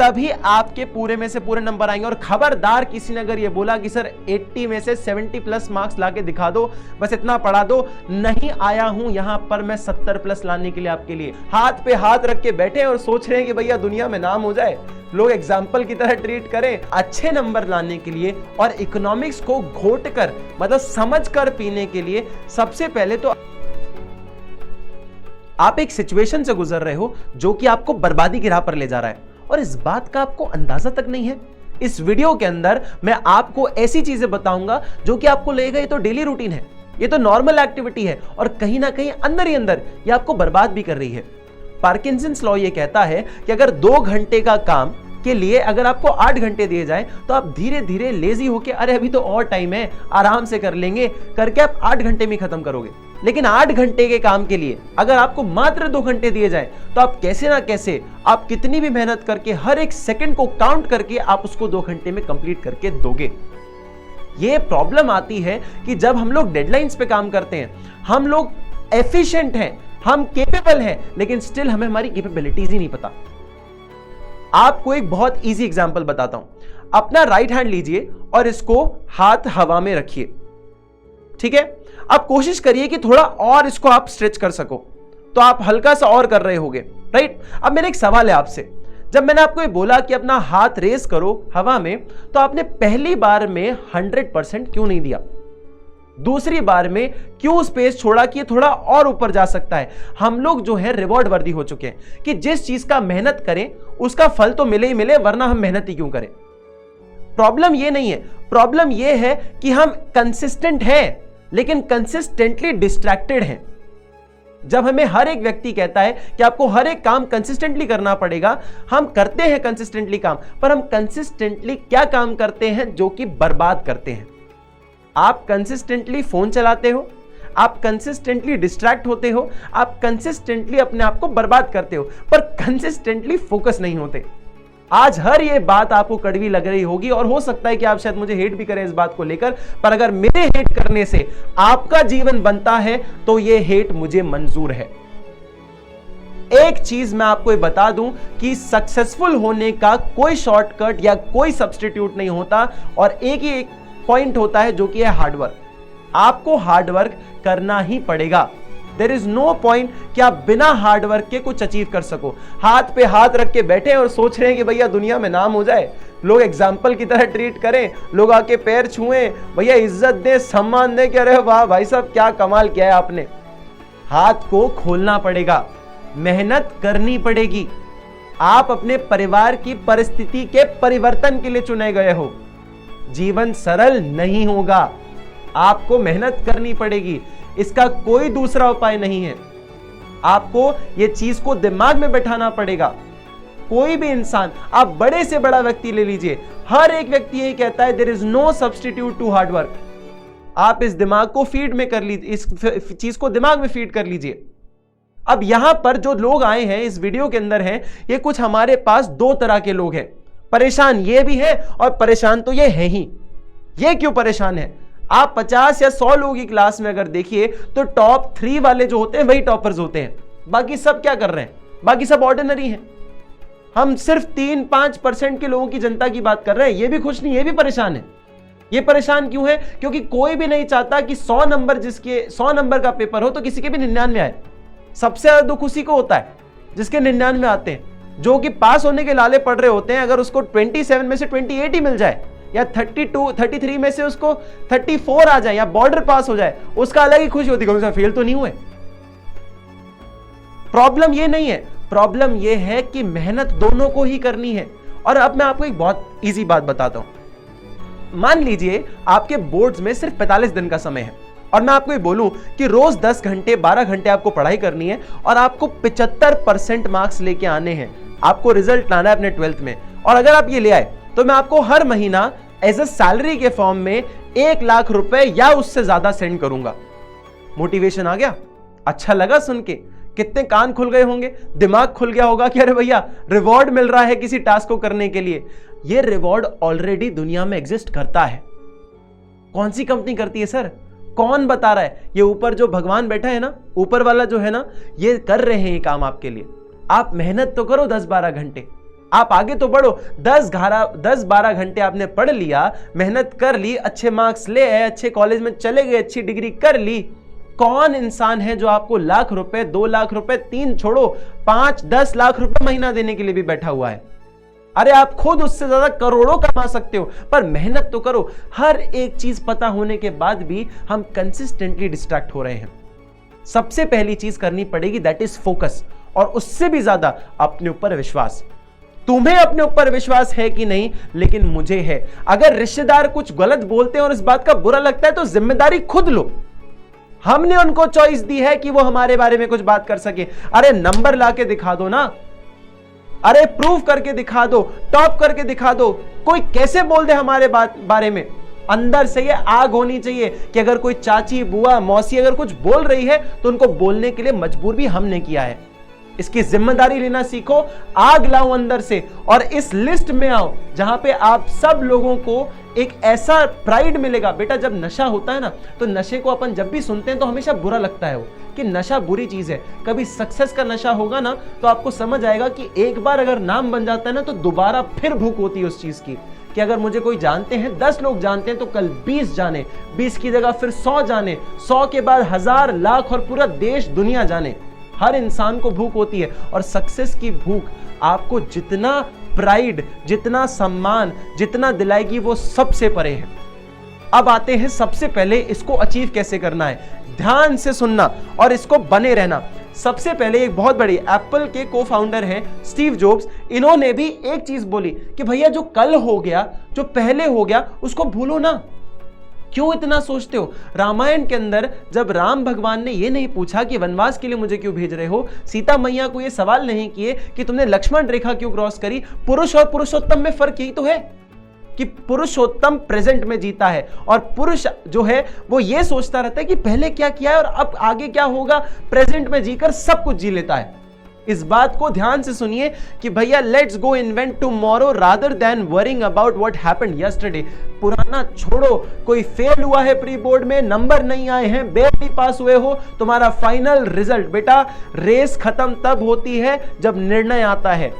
तभी आपके पूरे में से पूरे नंबर आएंगे। और खबरदार किसी ने अगर ये बोला कि सर 80 में से 70 प्लस मार्क्स लाके दिखा दो, बस इतना पढ़ा दो, नहीं आया हूं यहां पर मैं 70 प्लस लाने के लिए आपके लिए। हाथ पे हाथ रख के बैठे और सोच रहे हैं कि भैया दुनिया में नाम हो जाए, लोग एग्जाम्पल की तरह ट्रीट करें। अच्छे नंबर लाने के लिए और इकोनॉमिक्स को घोट कर मतलब समझ कर पीने के लिए सबसे पहले तो आप एक सिचुएशन से गुजर रहे हो जो कि आपको बर्बादी की राह पर ले जा रहा है और इस बात का आपको अंदाजा तक नहीं है। इस वीडियो के अंदर मैं आपको ऐसी चीजें बताऊंगा जो कि आपको लगेगा ये तो डेली रूटीन है, ये तो नॉर्मल एक्टिविटी है और कहीं ना कहीं अंदर ही अंदर ये आपको बर्बाद भी कर रही है। पार्किंसंस लॉ ये कहता है कि अगर 2 घंटे का काम के लिए अगर आपको 8 घंटे दिए जाए तो आप धीरे धीरे लेजी होके अरे अभी तो और टाइम है आराम से कर लेंगे करके आप 8 घंटे में खत्म करोगे। लेकिन 8 घंटे के काम के लिए अगर आपको मात्र 2 घंटे दिए जाए तो आप कैसे ना कैसे आप कितनी भी मेहनत करके हर एक सेकंड को काउंट करके आप उसको 2 घंटे में कंप्लीट करके दोगे। ये प्रॉब्लम आती है कि जब हम लोग डेडलाइंस पे काम करते हैं, हम लोग एफिशिएंट हैं, हम केपेबल हैं, लेकिन स्टिल हमें हमारी कैपेबिलिटीज ही नहीं पता। आपको एक बहुत इजी एग्जांपल बताता हूं। अपना राइट हैंड लीजिए और इसको हाथ हवा में रखिए, ठीक है। आप कोशिश करिए कि थोड़ा और इसको आप स्ट्रेच कर सको, तो आप हल्का सा और कर रहे होगे, राइट। अब मेरा एक सवाल है आपसे, जब मैंने आपको ये बोला कि अपना हाथ रेस करो हवा में, तो आपने पहली बार में 100% क्यों नहीं दिया? दूसरी बार में क्यों स्पेस छोड़ा कि थोड़ा और ऊपर जा सकता है? हम लोग जो है रिवॉर्ड वर्दी हो चुके हैं कि जिस चीज का मेहनत करें उसका फल तो मिले ही मिले, वरना हम मेहनत ही क्यों करें। प्रॉब्लम ये नहीं है, प्रॉब्लम ये है कि हम कंसिस्टेंट हैं लेकिन कंसिस्टेंटली डिस्ट्रैक्टेड हैं। जब हमें हर एक व्यक्ति कहता है कि आपको हर एक काम कंसिस्टेंटली करना पड़ेगा, हम करते हैं कंसिस्टेंटली काम, पर हम कंसिस्टेंटली क्या काम करते हैं जो कि बर्बाद करते हैं। आप कंसिस्टेंटली फोन चलाते हो, आप कंसिस्टेंटली डिस्ट्रैक्ट होते हो, आप कंसिस्टेंटली अपने आप को बर्बाद करते हो, पर कंसिस्टेंटली फोकस नहीं होते। आज हर ये बात आपको कड़वी लग रही होगी और हो सकता है कि आप शायद मुझे हेट भी करें इस बात को लेकर, पर अगर मेरे हेट करने से आपका जीवन बनता है तो ये हेट मुझे मंजूर है। एक चीज मैं आपको ये बता दूं कि सक्सेसफुल होने का कोई शॉर्टकट या कोई सब्स्टिट्यूट नहीं होता और एक ही पॉइंट होता है जो कि है हार्डवर्क। आपको हार्डवर्क करना ही पड़ेगा। देयर इज नो पॉइंट कि आप बिना हार्डवर्क के कुछ अचीव कर सको। हाथ पे हाथ रख के बैठे और सोच रहे हैं कि भैया दुनिया में नाम हो जाए, लोग एग्जाम्पल की तरह ट्रीट करें, लोग आके पैर छुएं, भैया इज्जत दें, सम्मान दें कि अरे वाह भाई साहब क्या कमाल किया है आपने। हाथ को खोलना पड़ेगा, मेहनत करनी पड़ेगी। आप अपने परिवार की परिस्थिति के परिवर्तन के लिए चुने गए हो। जीवन सरल नहीं होगा, आपको मेहनत करनी पड़ेगी, इसका कोई दूसरा उपाय नहीं है। आपको यह चीज को दिमाग में बैठाना पड़ेगा। कोई भी इंसान, आप बड़े से बड़ा व्यक्ति ले लीजिए, हर एक व्यक्ति यही कहता है there is no substitute to hard work. आप इस दिमाग को फीड में कर लीजिए, इस चीज को दिमाग में फीड कर लीजिए। अब यहां पर जो लोग आए हैं इस वीडियो के अंदर हैं, ये कुछ हमारे पास 2 तरह के लोग हैं। परेशान ये भी है और परेशान तो ये है ही। ये क्यों परेशान है? आप 50 या 100 लोगों की क्लास में अगर देखिए तो टॉप 3 वाले जो होते हैं वही टॉपर्स होते हैं। बाकी सब क्या कर रहे हैं? बाकी सब ऑर्डिनरी हैं। हम सिर्फ 3-5% के लोगों की जनता की बात कर रहे हैं। ये भी खुश नहीं, ये भी परेशान है। ये परेशान क्यों है? क्योंकि कोई भी नहीं चाहता कि 100 नंबर, जिसके 100 नंबर का पेपर हो तो किसी के भी 99 आए। सबसे ज्यादा दुख उसी को होता है जिसके 99 आते हैं। जो कि पास होने के लाले पड़ रहे होते हैं, अगर उसको 27 में से 28 ही मिल जाए या 33 में से उसको 34 आ जाए या बॉर्डर पास हो जाए, उसका अलग ही खुशी होती है, फेल तो नहीं हुए। प्रॉब्लम ये नहीं है, प्रॉब्लम ये है कि मेहनत दोनों को ही करनी है। और अब मैं आपको एक बहुत इजी बात बताता हूं। मान लीजिए आपके बोर्ड्स में सिर्फ 45 दिन का समय है और मैं आपको ये बोलूं कि रोज 10 घंटे 12 घंटे आपको पढ़ाई करनी है और आपको 75% मार्क्स लेके आने हैं। आपको रिजल्ट लाना है अपने 12th में, और अगर आप ये ले आए तो मैं आपको हर महीना एज अ सैलरी के फॉर्म में 1 लाख रुपए या उससे ज्यादा सेंड करूंगा। मोटिवेशन आ गया? अच्छा लगा सुन के? कितने कान खुल गए होंगे, दिमाग खुल गया होगा कि अरे भैया रिवॉर्ड मिल रहा है किसी टास्क को करने के लिए। ये रिवॉर्ड ऑलरेडी दुनिया में एग्जिस्ट करता है। कौन सी कंपनी करती है सर? कौन बता रहा है? ये ऊपर जो भगवान बैठा है ना, ऊपर वाला जो है ना, ये कर रहे हैं ये काम आपके लिए। आप मेहनत तो करो 10-12 घंटे, आप आगे तो बढ़ो। 10-12 घंटे आपने पढ़ लिया, मेहनत कर ली, अच्छे मार्क्स ले आए, अच्छे कॉलेज में चले गए, अच्छी डिग्री कर ली। कौन इंसान है जो आपको लाख रुपए, 2 लाख रुपए, 3 छोड़ो 5-10 लाख रुपए महीना देने के लिए भी बैठा हुआ है? अरे आप खुद उससे ज्यादा करोड़ों कमा सकते हो, पर मेहनत तो करो। हर एक चीज पता होने के बाद भी हम कंसिस्टेंटली डिस्ट्रैक्ट हो रहे हैं। सबसे पहली चीज करनी पड़ेगी, दैट इज फोकस, और उससे भी ज्यादा अपने ऊपर विश्वास। तुम्हें अपने ऊपर विश्वास है कि नहीं? लेकिन मुझे है। अगर रिश्तेदार कुछ गलत बोलते हैं और इस बात का बुरा लगता है तो जिम्मेदारी खुद लो। हमने उनको चॉइस दी है कि वो हमारे बारे में कुछ बात कर सके। अरे नंबर लाके दिखा दो ना, अरे प्रूफ करके दिखा दो, टॉप करके दिखा दो। कोई कैसे बोल दे हमारे बारे में? अंदर से ये आग होनी चाहिए कि अगर कोई चाची, बुआ, मौसी अगर कुछ बोल रही है तो उनको बोलने के लिए मजबूर भी हमने किया है। इसकी जिम्मेदारी लेना सीखो, आग लाओ अंदर से, और इस लिस्ट में आओ जहां पे आप सब लोगों को एक ऐसा प्राइड मिलेगा। बेटा जब नशा होता है ना, तो नशे को अपन जब भी सुनते हैं तो हमेशा बुरा लगता है वो, कि नशा बुरी चीज है। कभी सक्सेस का नशा होगा ना तो आपको समझ आएगा कि एक बार अगर नाम बन जाता है ना तो दोबारा फिर भूख होती है उस चीज की, कि अगर मुझे कोई जानते हैं, 10 लोग जानते हैं तो कल 20 जाने, 20 की जगह फिर 100 जाने, 100 के बाद 1000, लाख और पूरा देश दुनिया जाने। हर इंसान को भूख होती है, और सक्सेस की भूख आपको जितना प्राइड, जितना सम्मान, जितना दिलाएगी वो सबसे परे है। अब आते हैं सबसे पहले इसको अचीव कैसे करना है। ध्यान से सुनना और इसको बने रहना। सबसे पहले एक बहुत बड़ी एप्पल के को फाउंडर हैं स्टीव जॉब्स, इन्होंने भी एक चीज बोली कि भैया जो कल हो गया, जो पहले हो गया, उसको भूलो ना। क्यों इतना सोचते हो? रामायण के अंदर जब राम भगवान ने ये नहीं पूछा कि वनवास के लिए मुझे क्यों भेज रहे हो, सीता मैया को ये सवाल नहीं किए कि तुमने लक्ष्मण रेखा क्यों क्रॉस करी, पुरुष और पुरुषोत्तम में फर्क यही तो है कि पुरुषोत्तम प्रेजेंट में जीता है, और पुरुष जो है वो ये सोचता रहता है कि पहले क्या किया है और अब आगे क्या होगा, प्रेजेंट में जीकर सब कुछ जी लेता है। इस बात को ध्यान से सुनिए कि भैया let's go invent tomorrow rather than worrying about what happened yesterday. पुराना छोड़ो। कोई फेल हुआ है प्री बोर्ड में, नंबर नहीं आए हैं, बेटी पास हुए हो, तुम्हारा फाइनल रिजल्ट, बेटा रेस खत्म तब होती है जब निर्णय आता है।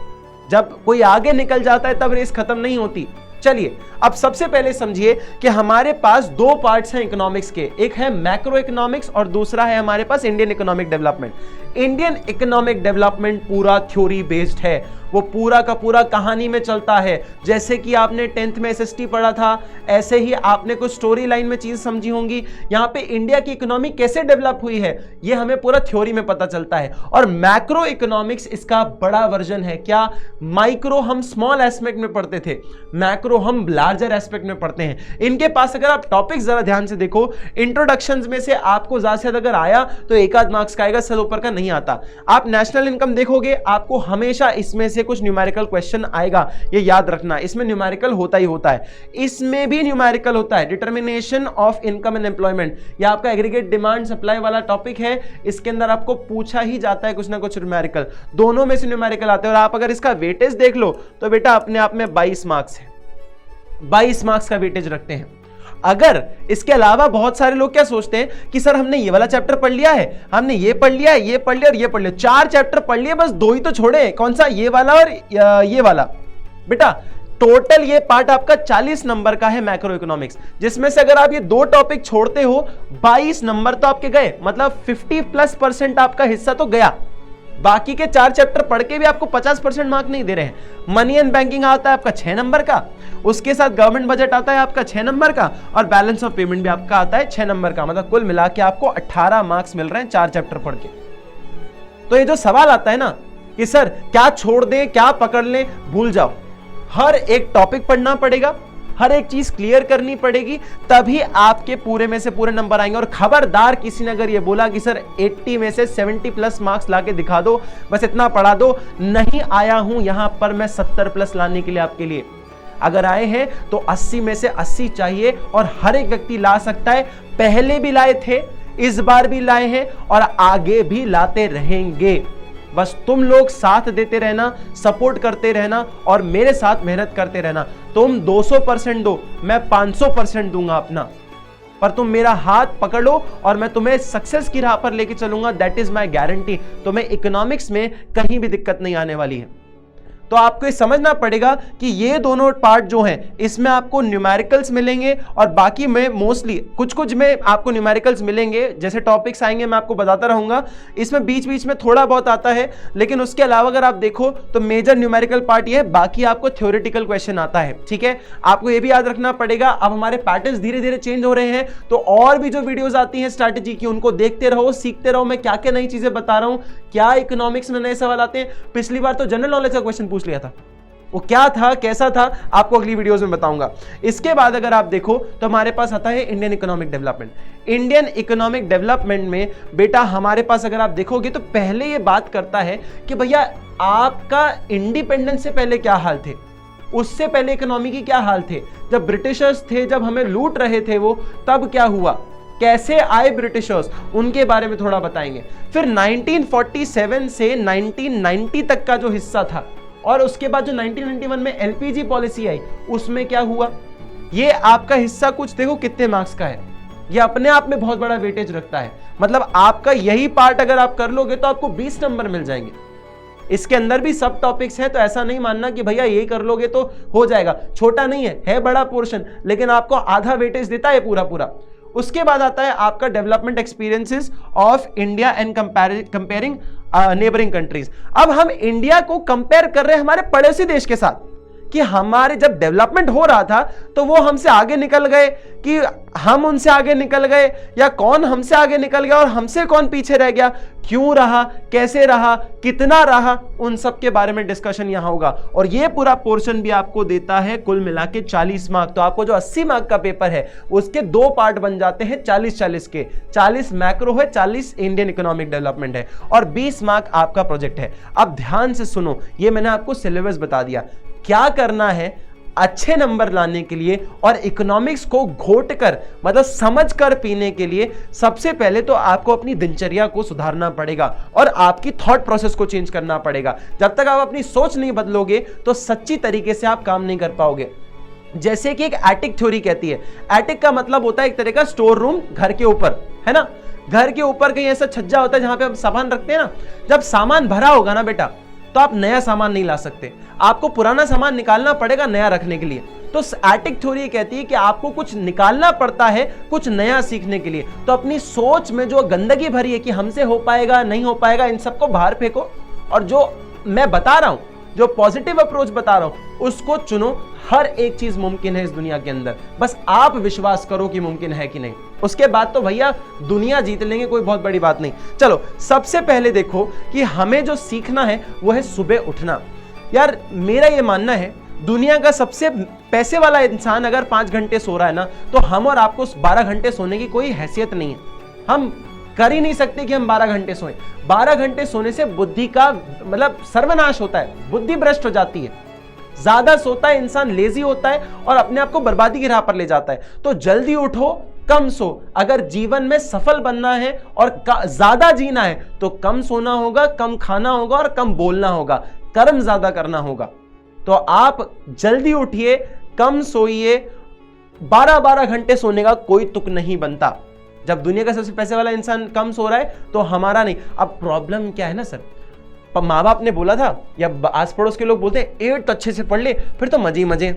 जब कोई आगे निकल जाता है तब रेस खत्म नहीं होती। चलिए अब सबसे पहले समझिए कि हमारे पास 2 पार्ट्स हैं इकोनॉमिक्स के, एक है मैक्रो इकोनॉमिक्स और दूसरा है हमारे पास Indian economic development. Indian economic development पूरा थ्योरी बेस्ड है, वो पूरा का पूरा कहानी में चलता है। जैसे कि आपने 10th में एसएसटी पढ़ा था, ऐसे ही आपने कुछ स्टोरी लाइन में चीज समझी होंगी। यहाँ पे इंडिया की इकोनॉमी कैसे डेवलप हुई है ये हमें पूरा थ्योरी में पता चलता है। और मैक्रो इकोनॉमिक्स इसका बड़ा वर्जन है। क्या? माइक्रो हम स्मॉल एस्पेक्ट में पढ़ते थे, मैक्रो हम लार्जर एस्पेक्ट में पढ़ते हैं। इनके पास अगर आप टॉपिक जरा ध्यान से देखो, इंट्रोडक्शंस में से आपको ज्यादा से ज्यादा अगर आया तो 1 मार्क्स का आएगा, सब ऊपर का नहीं आता। आप नेशनल इनकम देखोगे, आपको हमेशा इसमें से कुछ न्यूमेरिकल क्वेश्चन आएगा, ये याद रखना। इसमें न्यूमेरिकल होता ही होता है, इसमें भी न्यूमेरिकल होता है। Determination of income and employment, ये आपका एग्रीगेट डिमांड सप्लाई वाला टॉपिक है, इसके अंदर आपको पूछा ही जाता है कुछ ना कुछ न्यूमेरिकल, दोनों में से न्यूमेरिकल आते हैं। और आप अगर इसका वेटेज देख लो तो बेटा अपने आप में 22 मार्क्स है, 22 मार्क्स का वेटेज रखते हैं। अगर इसके अलावा बहुत सारे लोग क्या सोचते हैं कि सर हमने ये वाला चैप्टर पढ़ लिया है, हमने ये पढ़ लिया है, ये पढ़ लिया और ये पढ़ लिया, 4 चैप्टर पढ़ लिए, बस 2 ही तो छोड़े, कौन सा? ये वाला और ये वाला। बेटा टोटल ये पार्ट आपका 40 नंबर का है मैक्रो इकोनॉमिक्स, जिसमें से अगर आप ये 2 टॉपिक छोड़ते हो 22 नंबर तो आपके गए, मतलब 50+% आपका हिस्सा तो गया। बाकी के 4 चैप्टर पढ़ के भी आपको 50% मार्क नहीं दे रहे हैं। मनी एंड बैंकिंग आता है आपका 6 नंबर का, उसके साथ गवर्नमेंट बजट आता है आपका 6 नंबर का, और बैलेंस ऑफ पेमेंट भी आपका आता है 6 नंबर का। मतलब कुल मिला के आपको 18 मार्क्स मिल रहे हैं 4 चैप्टर पढ़ के। तो ये जो सवाल आता है ना कि सर क्या छोड़ दें, क्या पकड़ लें, भूल जाओ। हर एक टॉपिक पढ़ना पड़ेगा, हर एक चीज क्लियर करनी पड़ेगी, तभी आपके पूरे में से पूरे नंबर आएंगे। और खबरदार किसी ने अगर ये बोला कि सर 80 में से 70+ मार्क्स लाके दिखा दो, बस इतना पढ़ा दो, नहीं आया हूं यहां पर मैं 70+ लाने के लिए आपके लिए। अगर आए हैं तो 80 में से 80 चाहिए, और हर एक व्यक्ति ला सकता है। पहले भी लाए थे, इस बार भी लाए हैं, और आगे भी लाते रहेंगे। बस तुम लोग साथ देते रहना, सपोर्ट करते रहना, और मेरे साथ मेहनत करते रहना। तुम 200% दो, मैं 500% दूंगा अपना, पर तुम मेरा हाथ पकड़ो और मैं तुम्हें सक्सेस की राह पर लेके चलूंगा। That is my guarantee. तुम्हें इकोनॉमिक्स में कहीं भी दिक्कत नहीं आने वाली है। तो आपको ये समझना पड़ेगा कि ये दोनों पार्ट जो हैं इसमें आपको न्यूमेरिकल्स मिलेंगे और बाकी में मोस्टली कुछ में आपको न्यूमेरिकल्स मिलेंगे, जैसे टॉपिक्स आएंगे मैं आपको बताता रहूंगा। इसमें बीच बीच में थोड़ा बहुत आता है, लेकिन उसके अलावा अगर आप देखो तो मेजर न्यूमेरिकल पार्ट ये है, बाकी आपको थ्योरेटिकल क्वेश्चन आता है। ठीक है, आपको ये भी याद रखना पड़ेगा। अब हमारे पैटर्न्स धीरे धीरे चेंज हो रहे हैं, तो और भी जो वीडियोस आती हैं स्ट्रैटेजी की उनको देखते रहो, सीखते रहो। मैं क्या क्या नई चीजें बता रहा हूं, क्या इकोनॉमिक्स में नए सवाल आते हैं। पिछली बार तो जनरल नॉलेज का क्वेश्चन पूछ लिया था, वो क्या था कैसा था आपको अगली वीडियोस में बताऊंगा। इसके बाद अगर आप देखो तो हमारे पास आता है Indian economic development. Indian economic development में बेटा हमारे पास अगर आप देखोगे तो पहले ये बात करता है कि भैया आपका इंडिपेंडेंस से पहले क्या हाल थे, उससे पहले इकोनॉमी की क्या हाल थे, जब ब्रिटिशर्स थे, जब हमें लूट रहे थे वो, तब क्या हुआ, कैसे आए ब्रिटिशर्स, उनके बारे में थोड़ा बताएंगे। फिर 1947 से 1990 तक का जो हिस्सा था, और उसके बाद जो 1991 में एलपीजी पॉलिसी आई उसमें क्या हुआ, ये आपका हिस्सा कुछ देखो कितने मार्क्स का है, ये अपने आप में बहुत बड़ा वेटेज रखता है। मतलब आपका यही पार्ट अगर आप कर लोगे तो आपको 20 नंबर मिल जाएंगे। इसके अंदर भी सब टॉपिक्स हैं, तो ऐसा नहीं मानना कि भैया यही कर लोगे तो हो जाएगा, छोटा नहीं है बड़ा पोर्शन, लेकिन आपको आधा वेटेज देता है पूरा। उसके बाद आता है आपका development experiences of India and comparing neighbouring countries. अब हम इंडिया को कंपेयर कर रहे हैं हमारे पड़ोसी देश के साथ, कि हमारे जब डेवलपमेंट हो रहा था तो वो हमसे आगे निकल गए कि हम उनसे आगे निकल गए, या कौन हमसे आगे निकल गया और हमसे कौन पीछे रह गया, क्यों रहा, कैसे रहा, कितना रहा, उन सब के बारे में डिस्कशन यहां होगा। और ये पूरा पोर्शन भी आपको देता है कुल मिला के 40 मार्क। तो आपको जो 80 मार्क का पेपर है उसके दो पार्ट बन जाते हैं 40-40 के, 40 मैक्रो है, 40 इंडियन इकोनॉमिक डेवलपमेंट है और 20 मार्क आपका प्रोजेक्ट है। अब ध्यान से सुनो, ये मैंने आपको सिलेबस बता दिया, क्या करना है अच्छे नंबर लाने के लिए और इकोनॉमिक्स को घोट कर मतलब समझ कर पीने के लिए। सबसे पहले तो आपको अपनी दिनचर्या को सुधारना पड़ेगा और आपकी थॉट प्रोसेस को चेंज करना पड़ेगा। जब तक आप अपनी सोच नहीं बदलोगे तो सच्ची तरीके से आप काम नहीं कर पाओगे। जैसे कि एक एटिक थ्योरी कहती है, एटिक का मतलब होता है एक तरह का स्टोर रूम घर के ऊपर, है ना। घर के ऊपर कहीं ऐसा छज्जा होता है जहां पे हम सामान रखते हैं ना। जब सामान भरा होगा ना बेटा तो आप नया सामान नहीं ला सकते, आपको पुराना सामान निकालना पड़ेगा नया रखने के लिए। तो एटिक थ्योरी कहती है कि आपको कुछ निकालना पड़ता है कुछ नया सीखने के लिए। तो अपनी सोच में जो गंदगी भरी है कि हमसे हो पाएगा नहीं हो पाएगा, इन सबको बाहर फेंको और जो मैं बता रहा हूं, जो पॉजिटिव अप्रोच बता रहा हूं उसको चुनो। हर एक चीज मुमकिन है इस दुनिया के अंदर, बस आप विश्वास करो कि मुमकिन है कि नहीं। उसके बाद तो भैया दुनिया जीत लेंगे, कोई बहुत बड़ी बात नहीं। चलो सबसे पहले देखो कि हमें जो सीखना है वो है सुबह उठना। यार मेरा ये मानना है दुनिया का सबसे पैसे वाला इंसान अगर 5 घंटे सो रहा है ना, तो हम और आपको 12 घंटे सोने की कोई हैसियत नहीं है। हम कर ही नहीं सकते कि हम 12 घंटे सोएं। 12 घंटे सोने से बुद्धि का मतलब सर्वनाश होता है, बुद्धि भ्रष्ट हो जाती है। ज्यादा सोता है इंसान लेजी होता है और अपने आप को बर्बादी की राह पर ले जाता है। तो जल्दी उठो, कम सो। अगर जीवन में सफल बनना है और ज्यादा जीना है तो कम सोना होगा, कम खाना होगा और कम बोलना होगा, कर्म ज्यादा करना होगा। तो आप जल्दी उठिए, कम सोइए। 12-12 घंटे सोने का कोई तुक नहीं बनता। जब दुनिया का सबसे पैसे वाला इंसान कम सो रहा है तो हमारा नहीं। अब प्रॉब्लम क्या है ना सर, माँ बाप ने बोला था या आस पड़ोस के लोग बोलते हैं 8th अच्छे से पढ़ ले फिर तो मजे ही मजे।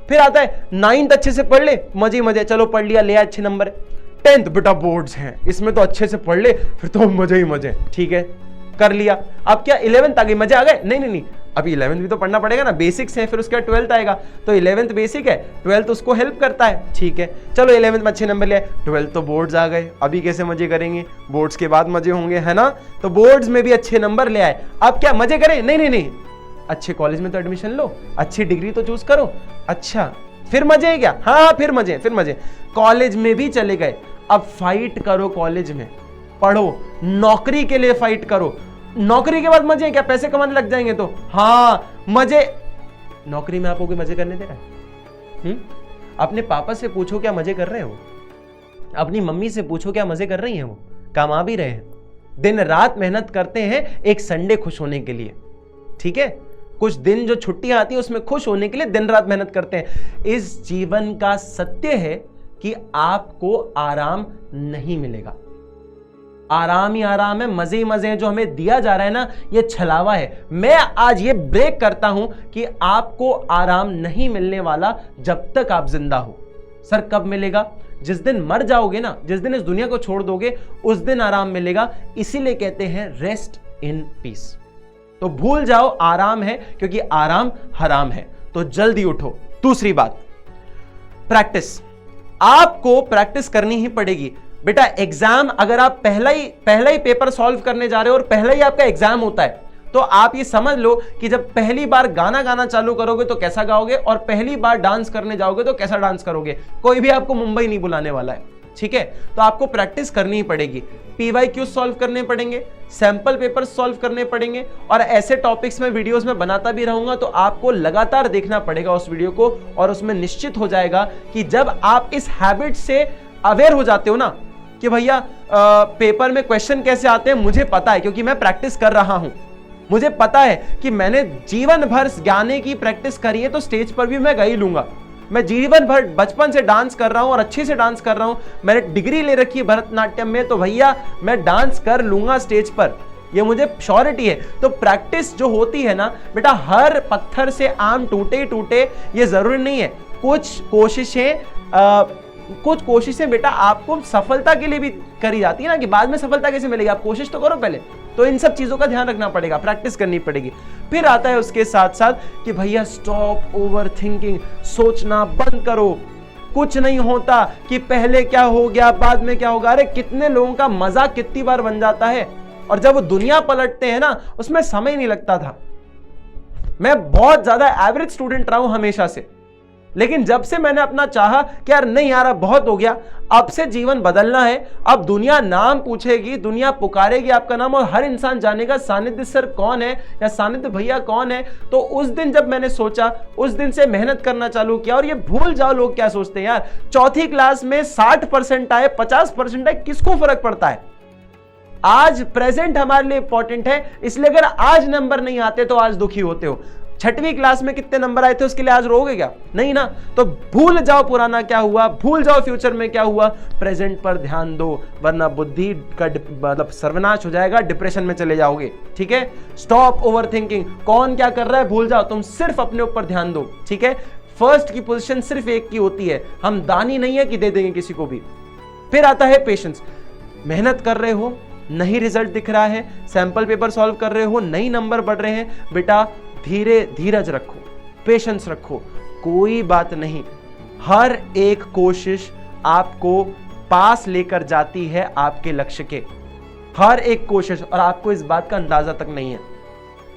फिर आता है 9th अच्छे से पढ़ ले, मजे ही मजे, चलो पढ़ लिया, ले अच्छे नंबर। 10th बेटा बोर्ड्स हैं, इसमें तो अच्छे से पढ़ ले फिर तो मजे ही मजे, ठीक है कर लिया। अब क्या 11th आ गई, मजे आ गए? नहीं, अभी 11th भी तो पढ़ना पड़ेगा ना, बेसिक्स है, फिर उसके बाद 12th आएगा। तो 11th बेसिक है, 12th उसको हेल्प करता है, ठीक है। चलो 11th में अच्छे नंबर ले आए, 12th तो बोर्ड्स आ गए, अभी कैसे मजे करेंगे, बोर्ड्स के बाद मजे होंगे, है ना। तो बोर्ड्स में भी अच्छे नंबर ले आए, अब क्या मजे करें? नहीं, अच्छे कॉलेज में तो एडमिशन लो, अच्छी डिग्री तो चूज करो। अच्छा फिर मजे है क्या? हाँ फिर मजे। कॉलेज में भी चले गए, अब फाइट करो, कॉलेज में पढ़ो, नौकरी के लिए फाइट करो। नौकरी के बाद मजे क्या? पैसे कमाने लग जाएंगे तो हाँ मजे। नौकरी में आपको कोई मजे करने दे रहा है? अपने पापा से पूछो क्या मजे कर रहे हो, अपनी मम्मी से पूछो क्या मजे कर रही हैं, वो कमा भी रहे हैं, दिन रात मेहनत करते हैं एक संडे खुश होने के लिए, ठीक है। कुछ दिन जो छुट्टियां आती है उसमें खुश होने के लिए दिन रात मेहनत करते हैं। इस जीवन का सत्य है कि आपको आराम नहीं मिलेगा। आराम ही आराम है, मजे ही मजे हैं। जो हमें दिया जा रहा है ना, ये छलावा है। मैं आज ये ब्रेक करता हूं कि आपको आराम नहीं मिलने वाला जब तक आप जिंदा हो। सर कब मिलेगा? जिस दिन मर जाओगे ना, जिस दिन इस दुनिया को छोड़ दोगे, उस दिन आराम मिलेगा। इसीलिए कहते हैं रेस्ट इन पीस। तो भूल जाओ आराम है, क्योंकि आराम हराम है। तो जल्दी उठो। दूसरी बात, प्रैक्टिस। आपको प्रैक्टिस करनी ही पड़ेगी बेटा। एग्जाम अगर आप पहला ही पेपर सॉल्व करने जा रहे हो और पहला ही आपका एग्जाम होता है, तो आप ये समझ लो कि जब पहली बार गाना गाना चालू करोगे तो कैसा गाओगे, और पहली बार डांस करने जाओगे तो कैसा डांस करोगे। कोई भी आपको मुंबई नहीं बुलाने वाला है, ठीक है। तो आपको प्रैक्टिस करनी ही पड़ेगी। PYQ सॉल्व करने पड़ेंगे, सैंपल पेपर सॉल्व करने पड़ेंगे, और ऐसे टॉपिक्स में वीडियोस में बनाता भी रहूंगा। तो आपको लगातार देखना पड़ेगा उस वीडियो को, और उसमें निश्चित हो जाएगा कि जब आप इस हैबिट से अवेयर हो जाते हो ना कि भैया पेपर में क्वेश्चन कैसे आते हैं, मुझे पता है क्योंकि मैं प्रैक्टिस कर रहा हूं। मुझे पता है कि मैंने जीवन भर गाने की प्रैक्टिस करी है, तो स्टेज पर भी मैं गा ही लूंगा। मैं जीवन भर बचपन से डांस कर रहा हूं और अच्छे से डांस कर रहा हूं। मैंने डिग्री ले रखी है भरतनाट्यम में, तो भैया मैं डांस कर लूंगा स्टेज पर, ये मुझे श्योरिटी है। तो प्रैक्टिस जो होती है ना बेटा, हर पत्थर से आम टूटे ही टूटे ये जरूरी नहीं है। कुछ कोशिशें बेटा आपको सफलता के लिए भी करी जाती है ना, कि बाद में सफलता कैसे मिलेगी, आप कोशिश तो करो पहले। तो इन सब चीजों का ध्यान रखना पड़ेगा, प्रैक्टिस करनी पड़ेगी। फिर आता है उसके साथ साथ कि भैया स्टॉप ओवर थिंकिंग, सोचना बंद करो। कुछ नहीं होता कि पहले क्या हो गया बाद में क्या होगा। अरे कितने लोगों का मजाक कितनी बार बन जाता है, और जब वो दुनिया पलटते हैं ना, उसमें समय नहीं लगता था। मैं बहुत ज्यादा एवरेज स्टूडेंट रहा हूं हमेशा से, लेकिन जब से मैंने अपना चाहा कि यार नहीं यार अब बहुत हो गया, अब से जीवन बदलना है। अब दुनिया नाम पूछेगी, दुनिया पुकारेगी आपका नाम, और हर इंसान जानेगा सानिध्य सर कौन है या सानिध्य भैया कौन है। तो उस दिन जब मैंने सोचा, उस दिन से मेहनत करना चालू किया। और ये भूल जाओ लोग क्या सोचते हैं यार, चौथी क्लास में 60% आए 50% आए, किसको फर्क पड़ता है। आज प्रेजेंट हमारे लिए इंपॉर्टेंट है, इसलिए अगर आज नंबर नहीं आते तो आज दुखी होते हो। छठवीं क्लास में कितने नंबर आए थे उसके लिए आज रोगे क्या? नहीं ना। तो भूल जाओ पुराना क्या हुआ, भूल जाओ फ्यूचर में क्या हुआ, प्रेजेंट पर ध्यान दो, वरना बुद्धि का मतलब सर्वनाश हो जाएगा, डिप्रेशन में चले जाओगे। ठीक है, स्टॉप ओवर थिंकिंग। कौन क्या कर रहा है भूल जाओ, तुम सिर्फ अपने ऊपर ध्यान दो। ठीक है, फर्स्ट की पोजीशन सिर्फ एक की होती है, हम दानी नहीं है कि दे देंगे किसी को भी। फिर आता है पेशेंस। मेहनत कर रहे हो, नहीं रिजल्ट दिख रहा है, सैंपल पेपर सॉल्व कर रहे हो, नहीं नंबर बढ़ रहे हैं, बेटा धीरज रखो, पेशेंस रखो, कोई बात नहीं। हर एक कोशिश आपको पास लेकर जाती है आपके लक्ष्य के, हर एक कोशिश, और आपको इस बात का अंदाजा तक नहीं है।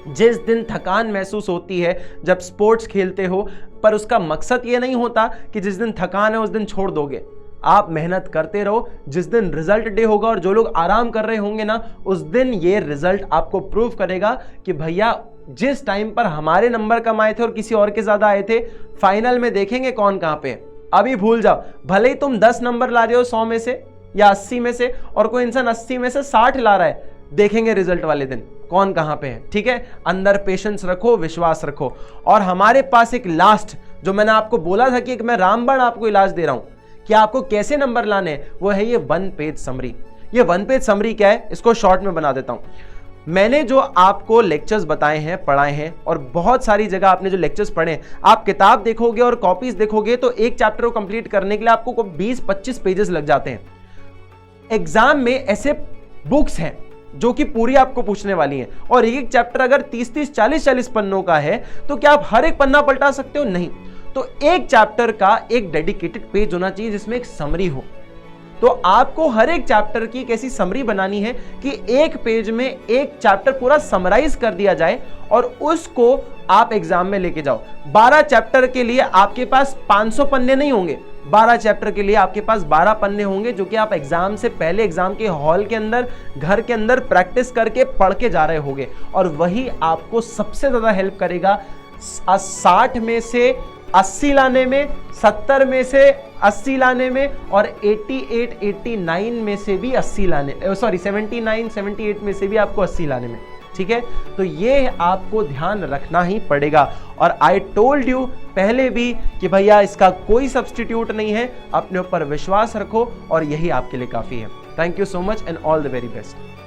जिस दिन थकान महसूस होती है जब स्पोर्ट्स खेलते हो, पर उसका मकसद ये नहीं होता कि जिस दिन थकान है उस दिन छोड़ दोगे। आप मेहनत करते रहो, जिस दिन रिजल्ट डे होगा और जो लोग आराम कर रहे होंगे ना, उस दिन ये रिजल्ट आपको प्रूव करेगा कि भैया जिस टाइम पर हमारे नंबर कम आए थे और किसी और के ज्यादा आए थे, फाइनल में देखेंगे कौन कहां पे है। अभी भूल जाओ, भले ही तुम 10 नंबर ला रहे हो 100 में से या 80 में से, और कोई इंसान 80 में से 60 ला रहा है, देखेंगे रिजल्ट वाले दिन कौन कहां पे है। ठीक है, अंदर पेशेंस रखो, विश्वास रखो। और हमारे पास एक लास्ट, जो मैंने आपको बोला था कि एक मैं रामबाण आपको इलाज दे रहा हूं कि आपको कैसे नंबर लाने हैं, वो है ये 1 पेज समरी। ये 1 पेज समरी क्या है, इसको शॉर्ट में बना देता हूं। मैंने जो आपको लेक्चर्स बताए हैं, पढ़ाए हैं, और बहुत सारी जगह आपने जो लेक्चर्स पढ़े हैं, आप किताब देखोगे और कॉपीज देखोगे तो एक चैप्टर को कंप्लीट करने के लिए आपको 20-25 पेजेस लग जाते हैं। एग्जाम में ऐसे बुक्स हैं जो कि पूरी आपको पूछने वाली हैं, और एक चैप्टर अगर 30-30, 40-40 पन्नों का है तो क्या आप हर एक पन्ना पलटा सकते हो? नहीं। तो एक चैप्टर का एक डेडिकेटेड पेज होना चाहिए जिसमें एक समरी हो। तो आपको हर एक चैप्टर की एक ऐसी समरी बनानी है कि एक पेज में एक चैप्टर पूरा समराइज कर दिया जाए, और उसको आप एग्जाम में लेके जाओ। 12 चैप्टर के लिए आपके पास 500 पन्ने नहीं होंगे, 12 चैप्टर के लिए आपके पास 12 पन्ने होंगे, जो कि आप एग्जाम से पहले एग्जाम के हॉल के अंदर, घर के अंदर प्रैक्टिस करके पढ़ के जा रहे होंगे। और वही आपको सबसे ज्यादा हेल्प करेगा 60 में से 80 लाने में, 70 में से 80 लाने में, और 88, 89 में से भी 80 लाने, 79, 78 में से भी आपको 80 लाने में। ठीक है, तो ये आपको ध्यान रखना ही पड़ेगा। और आई टोल्ड यू पहले भी कि भैया इसका कोई सब्स्टिट्यूट नहीं है, अपने ऊपर विश्वास रखो और यही आपके लिए काफी है। Thank you so much and all the very best.